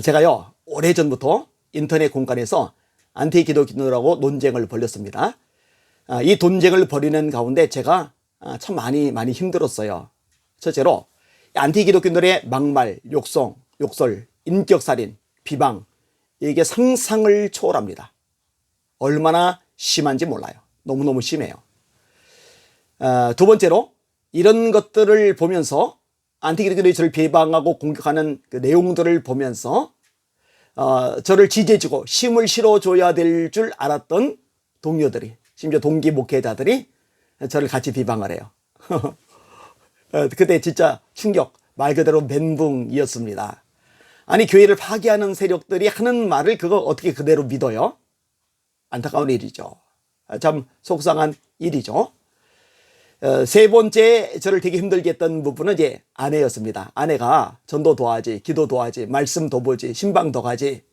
제가요, 오래전부터 인터넷 공간에서 안티 기독교인들하고 논쟁을 벌였습니다. 이 논쟁을 벌이는 가운데 제가 참 많이 힘들었어요. 첫째로, 안티 기독교인들의 막말, 욕성, 욕설, 인격살인, 비방, 이게 상상을 초월합니다. 얼마나 심한지 몰라요. 너무너무 심해요. 두 번째로, 이런 것들을 보면서 안티 기독교인들이 저를 비방하고 공격하는 그 내용들을 보면서 저를 지지해주고 힘을 실어줘야 될 줄 알았던 동료들이, 심지어 동기 목회자들이 저를 같이 비방을 해요. 그때 진짜 충격, 말 그대로 멘붕이었습니다. 아니, 교회를 파괴하는 세력들이 하는 말을 그거 어떻게 그대로 믿어요? 안타까운 일이죠. 참 속상한 일이죠. 세 번째 저를 되게 힘들게 했던 부분은 이제 아내였습니다. 아내가 전도 도하지, 기도 도하지, 말씀 더 보지, 신방 더 가지,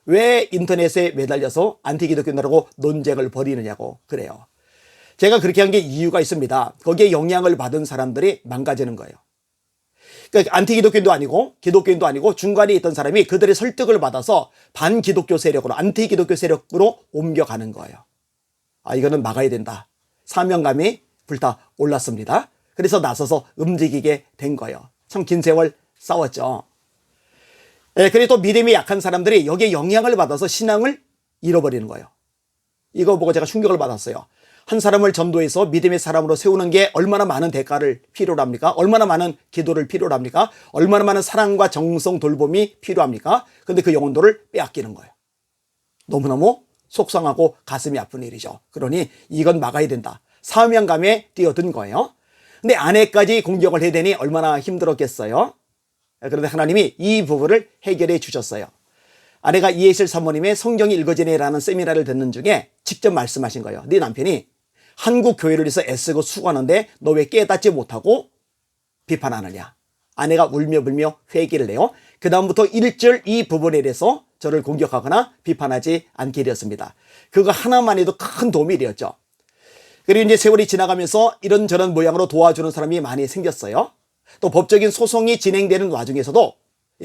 왜 인터넷에 매달려서 안티 기독교인들하고 논쟁을 벌이느냐고 그래요. 제가 그렇게 한 게 이유가 있습니다. 거기에 영향을 받은 사람들이 망가지는 거예요. 그러니까 안티 기독교인도 아니고 기독교인도 아니고 중간에 있던 사람이 그들의 설득을 받아서 반기독교 세력으로, 안티 기독교 세력으로 옮겨가는 거예요. 이거는 막아야 된다. 사명감이 불타올랐습니다. 그래서 나서서 움직이게 된 거예요. 참 긴 세월 싸웠죠. 그리고 또 믿음이 약한 사람들이 여기에 영향을 받아서 신앙을 잃어버리는 거예요. 이거 보고 제가 충격을 받았어요. 한 사람을 전도해서 믿음의 사람으로 세우는 게 얼마나 많은 대가를 필요로 합니까? 얼마나 많은 기도를 필요로 합니까? 얼마나 많은 사랑과 정성 돌봄이 필요합니까? 근데 그 영혼도를 빼앗기는 거예요. 너무너무 속상하고 가슴이 아픈 일이죠. 그러니 이건 막아야 된다. 사명감에 뛰어든 거예요. 근데 아내까지 공격을 해야 되니 얼마나 힘들었겠어요. 그런데 하나님이 이 부분을 해결해 주셨어요. 아내가 이해실 사모님의 성경이 읽어지네라는 세미나를 듣는 중에 직접 말씀하신 거예요. 네 남편이 한국 교회를 위해서 애쓰고 수고하는데 너 왜 깨닫지 못하고 비판하느냐. 아내가 울며 불며 회개를 해요. 그 다음부터 1절 이 부분에 대해서 저를 공격하거나 비판하지 않게 되었습니다. 그거 하나만 해도 큰 도움이 되었죠. 그리고 이제 세월이 지나가면서 이런저런 모양으로 도와주는 사람이 많이 생겼어요. 또 법적인 소송이 진행되는 와중에서도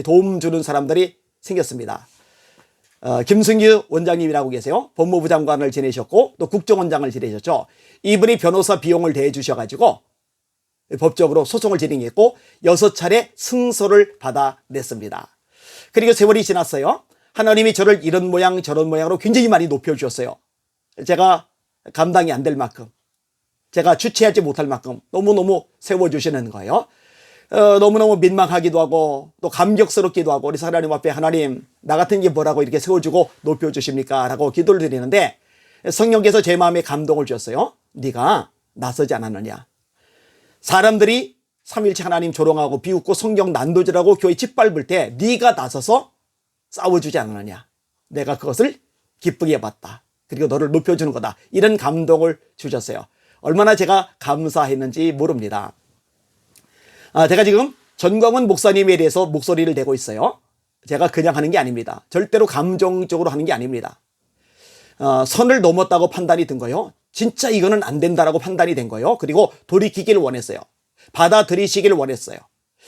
도움 주는 사람들이 생겼습니다. 김승규 원장님이라고 계세요. 법무부 장관을 지내셨고 또 국정원장을 지내셨죠. 이분이 변호사 비용을 대해 주셔가지고 법적으로 소송을 진행했고 6차례 승소를 받아냈습니다. 그리고 세월이 지났어요. 하나님이 저를 이런 모양 저런 모양으로 굉장히 많이 높여주셨어요. 제가 감당이 안 될 만큼, 제가 주체하지 못할 만큼 너무너무 세워주시는 거예요. 너무너무 민망하기도 하고 또 감격스럽기도 하고, 그래서 하나님 앞에 하나님 나 같은 게 뭐라고 이렇게 세워주고 높여주십니까? 라고 기도를 드리는데 성령께서 제 마음에 감동을 주셨어요. 네가 나서지 않았느냐. 사람들이 삼일체 하나님 조롱하고 비웃고 성경 난도질하고 교회 짓밟을 때 네가 나서서 싸워주지 않았느냐. 내가 그것을 기쁘게 봤다. 그리고 너를 높여주는 거다. 이런 감동을 주셨어요. 얼마나 제가 감사했는지 모릅니다. 제가 지금 전광훈 목사님에 대해서 목소리를 내고 있어요. 제가 그냥 하는 게 아닙니다. 절대로 감정적으로 하는 게 아닙니다. 선을 넘었다고 판단이 든 거예요. 진짜 이거는 안 된다라고 판단이 된 거예요. 그리고 돌이키기를 원했어요. 받아들이시기를 원했어요.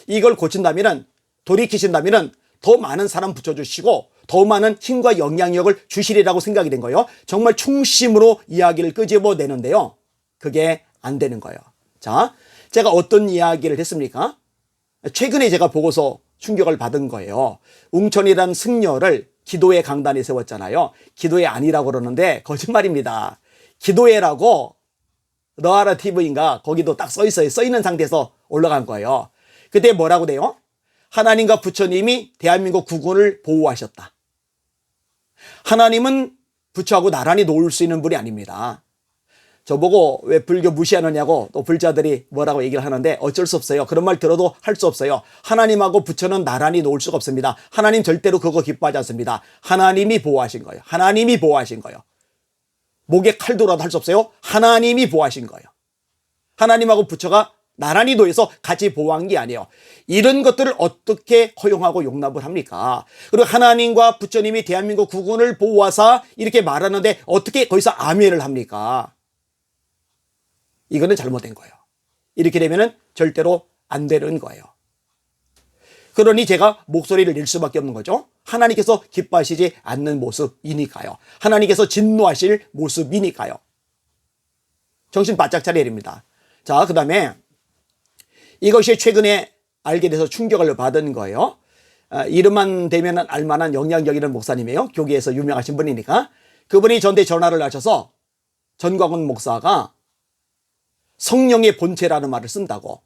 이걸 고친다면은, 돌이키신다면은 더 많은 사람 붙여주시고 더 많은 힘과 영향력을 주시리라고 생각이 된 거예요. 정말 충심으로 이야기를 끄집어내는데요. 그게 안 되는 거예요. 자, 제가 어떤 이야기를 했습니까? 최근에 제가 보고서 충격을 받은 거예요. 웅천이라는 승려를 기도회 강단에 세웠잖아요. 기도회 아니라고 그러는데 거짓말입니다. 기도회라고 너아라 TV인가 거기도 딱 써 있어요. 써 있는 상태에서 올라간 거예요. 그때 뭐라고 돼요? 하나님과 부처님이 대한민국 국군을 보호하셨다. 하나님은 부처하고 나란히 놓을 수 있는 분이 아닙니다. 저보고 왜 불교 무시하느냐고 또 불자들이 뭐라고 얘기를 하는데 어쩔 수 없어요. 그런 말 들어도 할 수 없어요. 하나님하고 부처는 나란히 놓을 수가 없습니다. 하나님 절대로 그거 기뻐하지 않습니다. 하나님이 보호하신 거예요. 하나님이 보호하신 거예요. 목에 칼 들어도 할 수 없어요. 하나님이 보호하신 거예요. 하나님하고 부처가 나란히 놓여서 같이 보호한 게 아니에요. 이런 것들을 어떻게 허용하고 용납을 합니까? 그리고 하나님과 부처님이 대한민국 국군을 보호하사 이렇게 말하는데 어떻게 거기서 아멘을 합니까? 이거는 잘못된 거예요. 이렇게 되면은 절대로 안 되는 거예요. 그러니 제가 목소리를 낼 수밖에 없는 거죠. 하나님께서 기뻐하시지 않는 모습이니까요. 하나님께서 진노하실 모습이니까요. 정신 바짝 차려야 됩니다. 자, 그 다음에 이것이 최근에 알게 돼서 충격을 받은 거예요. 이름만 대면 알만한 영향력 있는 목사님이에요. 교계에서 유명하신 분이니까. 그분이 저한테 전화를 하셔서 전광훈 목사가 성령의 본체라는 말을 쓴다고.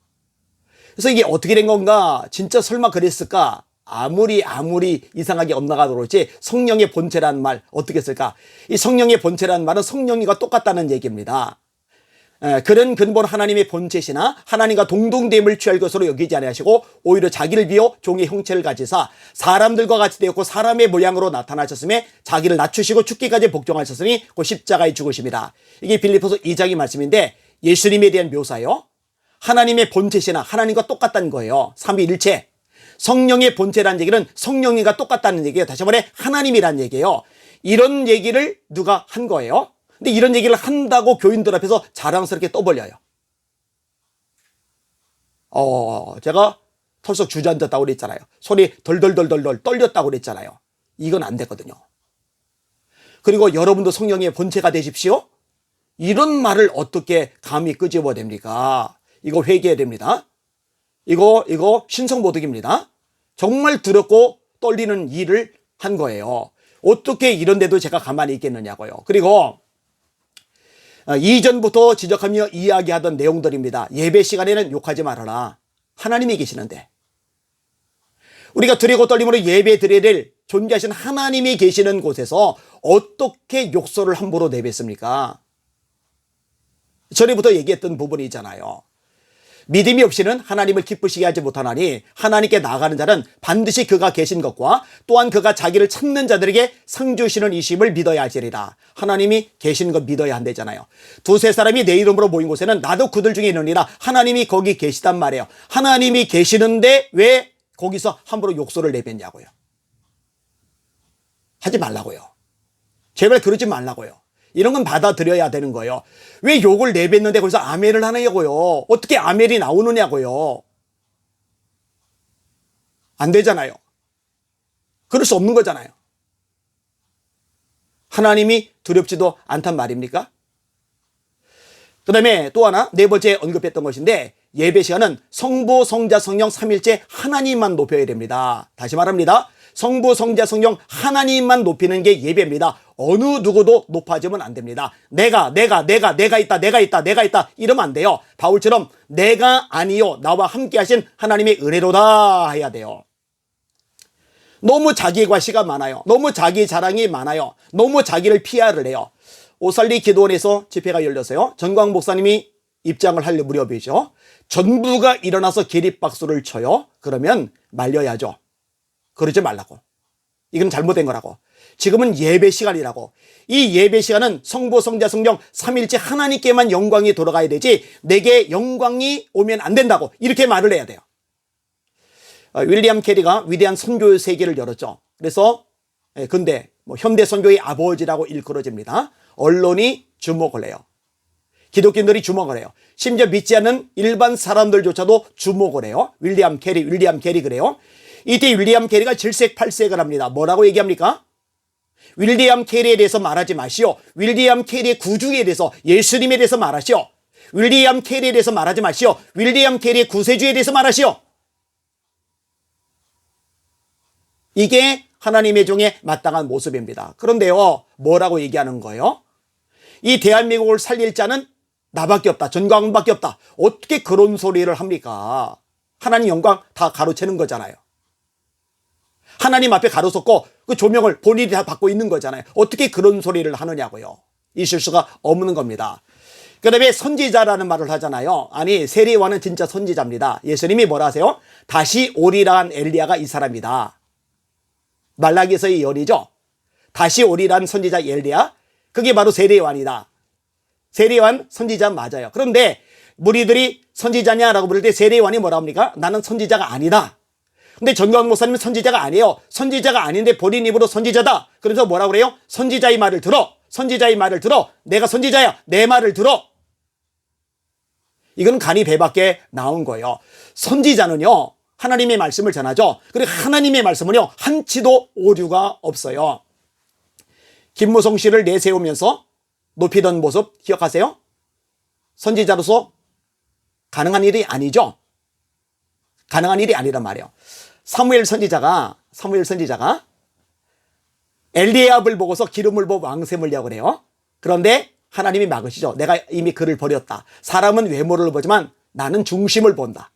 그래서 이게 어떻게 된 건가? 진짜 설마 그랬을까? 아무리 이상하게 엇나가도록 그렇지 성령의 본체라는 말 어떻게 쓸까? 이 성령의 본체라는 말은 성령과 똑같다는 얘기입니다. 그런 근본 하나님의 본체시나 하나님과 동등됨을 취할 것으로 여기지 아니하시고 오히려 자기를 비워 종의 형체를 가지사 사람들과 같이 되었고 사람의 모양으로 나타나셨음에 자기를 낮추시고 죽기까지 복종하셨으니 곧 십자가에 죽으심이라. 이게 빌립보서 2장의 말씀인데 예수님에 대한 묘사요. 하나님의 본체시나 하나님과 똑같다는 거예요. 삼위일체. 성령의 본체라는 얘기는 성령님과 똑같다는 얘기예요. 다시 말해 하나님이라는 얘기예요. 이런 얘기를 누가 한 거예요? 근데 이런 얘기를 한다고 교인들 앞에서 자랑스럽게 떠벌려요. 제가 털썩 주저앉았다고 그랬잖아요. 손이 덜덜덜덜 떨렸다고 그랬잖아요. 이건 안 되거든요. 그리고 여러분도 성령의 본체가 되십시오. 이런 말을 어떻게 감히 끄집어 됩니까? 이거 회개해야 됩니다. 이거 신성모독입니다. 정말 더럽고 떨리는 일을 한 거예요. 어떻게 이런데도 제가 가만히 있겠느냐고요. 그리고 이전부터 지적하며 이야기하던 내용들입니다. 예배 시간에는 욕하지 말아라. 하나님이 계시는데. 우리가 두려고 떨림으로 예배 드려야 될 존귀하신 하나님이 계시는 곳에서 어떻게 욕설을 함부로 내뱉습니까? 전에부터 얘기했던 부분이잖아요. 믿음이 없이는 하나님을 기쁘시게 하지 못하나니 하나님께 나아가는 자는 반드시 그가 계신 것과 또한 그가 자기를 찾는 자들에게 상 주시는 이심을 믿어야 할지리라. 하나님이 계시는 것 믿어야 한대잖아요. 두세 사람이 내 이름으로 모인 곳에는 나도 그들 중에 있느니라. 하나님이 거기 계시단 말이에요. 하나님이 계시는데 왜 거기서 함부로 욕설을 내뱉냐고요. 하지 말라고요. 제발 그러지 말라고요. 이런 건 받아들여야 되는 거예요. 왜 욕을 내뱉는데 거기서 아멘을 하냐고요. 어떻게 아멘이 나오느냐고요. 안 되잖아요. 그럴 수 없는 거잖아요. 하나님이 두렵지도 않단 말입니까? 그 다음에 또 하나 네 번째 언급했던 것인데 예배 시간은 성부, 성자, 성령 삼일째 하나님만 높여야 됩니다. 다시 말합니다. 성부, 성자, 성령 하나님만 높이는 게 예배입니다. 어느 누구도 높아지면 안 됩니다. 내가 있다 이러면 안 돼요. 바울처럼 내가 아니요 나와 함께 하신 하나님의 은혜로다 해야 돼요. 너무 자기 과시가 많아요. 너무 자기 자랑이 많아요. 너무 자기를 PR을 해요. 오살리 기도원에서 집회가 열렸어요. 전광 목사님이 입장을 할 무렵이죠. 전부가 일어나서 기립박수를 쳐요. 그러면 말려야죠. 그러지 말라고. 이건 잘못된 거라고. 지금은 예배 시간이라고. 이 예배 시간은 성부, 성자, 성령 삼일째 하나님께만 영광이 돌아가야 되지 내게 영광이 오면 안 된다고 이렇게 말을 해야 돼요. 윌리엄 캐리가 위대한 선교 세계를 열었죠. 그래서 근데 현대 선교의 아버지라고 일컬어집니다. 언론이 주목을 해요. 기독교인들이 주목을 해요. 심지어 믿지 않는 일반 사람들조차도 주목을 해요. 윌리엄 캐리 그래요. 이때 윌리엄 캐리가 질색팔색을 합니다. 뭐라고 얘기합니까? 윌리엄 캐리에 대해서 말하지 마시오. 윌리엄 캐리의 구주에 대해서 예수님에 대해서 말하시오. 윌리엄 캐리에 대해서 말하지 마시오. 윌리엄 캐리의 구세주에 대해서 말하시오. 이게 하나님의 종의 마땅한 모습입니다. 그런데요, 뭐라고 얘기하는 거예요? 이 대한민국을 살릴 자는 나밖에 없다. 전광훈밖에 없다. 어떻게 그런 소리를 합니까? 하나님 영광 다 가로채는 거잖아요. 하나님 앞에 가로섰고 그 조명을 본인이 다 받고 있는 거잖아요. 어떻게 그런 소리를 하느냐고요. 있을 수가 없는 겁니다. 그 다음에 선지자라는 말을 하잖아요. 아니 세례요한은 진짜 선지자입니다. 예수님이 뭐라 하세요? 다시 오리란 엘리야가 이 사람이다. 말라기서의 예언이죠. 다시 오리란 선지자 엘리야, 그게 바로 세례요한이다. 세례요한 선지자 맞아요. 그런데 무리들이 선지자냐라고 부를 때 세례요한이 뭐라 합니까? 나는 선지자가 아니다. 근데 전광훈 목사님은 선지자가 아니에요. 선지자가 아닌데 본인 입으로 선지자다. 그래서 뭐라고 그래요? 선지자의 말을 들어. 선지자의 말을 들어. 내가 선지자야. 내 말을 들어. 이건 간이 배 밖에 나온 거예요. 선지자는요, 하나님의 말씀을 전하죠. 그리고 하나님의 말씀은요, 한치도 오류가 없어요. 김무성 씨를 내세우면서 높이던 모습 기억하세요? 선지자로서 가능한 일이 아니죠. 가능한 일이 아니란 말이에요. 사무엘 선지자가 엘리압을 보고서 기름을 부어 왕 세우려고 그래요. 그런데 하나님이 막으시죠. 내가 이미 그를 버렸다. 사람은 외모를 보지만 나는 중심을 본다.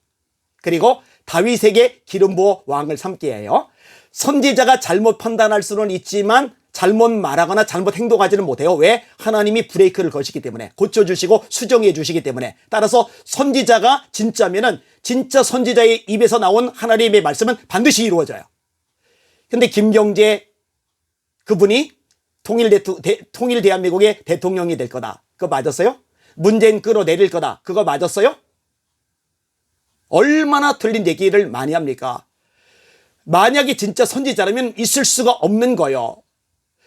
그리고 다윗에게 기름 부어 왕을 삼게 해요. 선지자가 잘못 판단할 수는 있지만 잘못 말하거나 잘못 행동하지는 못해요. 왜? 하나님이 브레이크를 거시기 때문에, 고쳐주시고 수정해 주시기 때문에. 따라서 선지자가 진짜면은 진짜 선지자의 입에서 나온 하나님의 말씀은 반드시 이루어져요. 근데 김경재 그분이 통일 대한민국의 대통령이 될 거다. 그거 맞았어요? 문재인 끌어내릴 거다. 그거 맞았어요? 얼마나 틀린 얘기를 많이 합니까? 만약에 진짜 선지자라면 있을 수가 없는 거예요.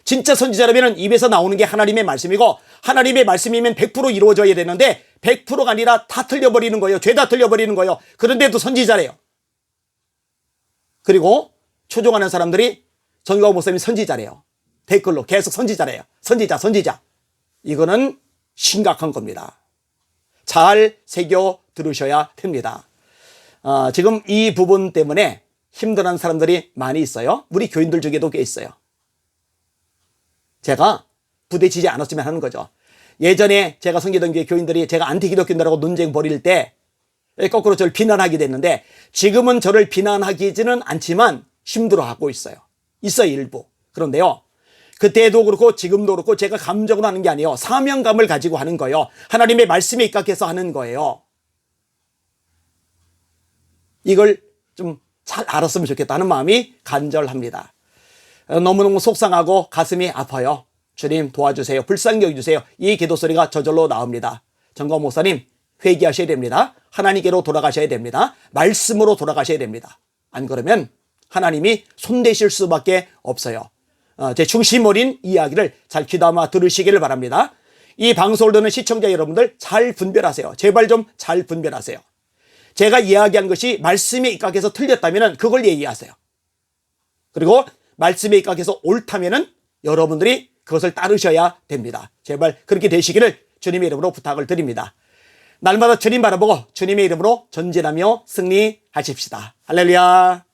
진짜 선지자라면 입에서 나오는 게 하나님의 말씀이고, 하나님의 말씀이면 100% 이루어져야 되는데 100%가 아니라 다 틀려버리는 거예요. 죄다 틀려버리는 거예요. 그런데도 선지자래요. 그리고 초종하는 사람들이 전광훈 목사님이 선지자래요. 댓글로 계속 선지자래요. 선지자. 이거는 심각한 겁니다. 잘 새겨 들으셔야 됩니다. 지금 이 부분 때문에 힘들어하는 사람들이 많이 있어요. 우리 교인들 중에도 꽤 있어요. 제가 부대치지 않았으면 하는 거죠. 예전에 제가 섬기던 교회 교인들이 제가 안티기독교인들하고 논쟁 벌일 때 거꾸로 저를 비난하게 됐는데, 지금은 저를 비난하기는 않지만 힘들어하고 있어요. 일부. 그런데요, 그때도 그렇고 지금도 그렇고 제가 감정으로 하는 게 아니에요. 사명감을 가지고 하는 거예요. 하나님의 말씀에 입각해서 하는 거예요. 이걸 좀 잘 알았으면 좋겠다는 마음이 간절합니다. 너무너무 속상하고 가슴이 아파요. 주님 도와주세요. 불쌍히 여겨주세요. 이 기도 소리가 저절로 나옵니다. 전광훈 목사님, 회개하셔야 됩니다. 하나님께로 돌아가셔야 됩니다. 말씀으로 돌아가셔야 됩니다. 안 그러면 하나님이 손대실 수밖에 없어요. 제 중심 어린 이야기를 잘 귀담아 들으시기를 바랍니다. 이 방송을 듣는 시청자 여러분들 잘 분별하세요. 제발 좀 잘 분별하세요. 제가 이야기한 것이 말씀에 입각해서 틀렸다면 그걸 얘기하세요. 그리고 말씀에 입각해서 옳다면 여러분들이 그것을 따르셔야 됩니다. 제발 그렇게 되시기를 주님의 이름으로 부탁을 드립니다. 날마다 주님 바라보고 주님의 이름으로 전진하며 승리하십시다. 할렐루야.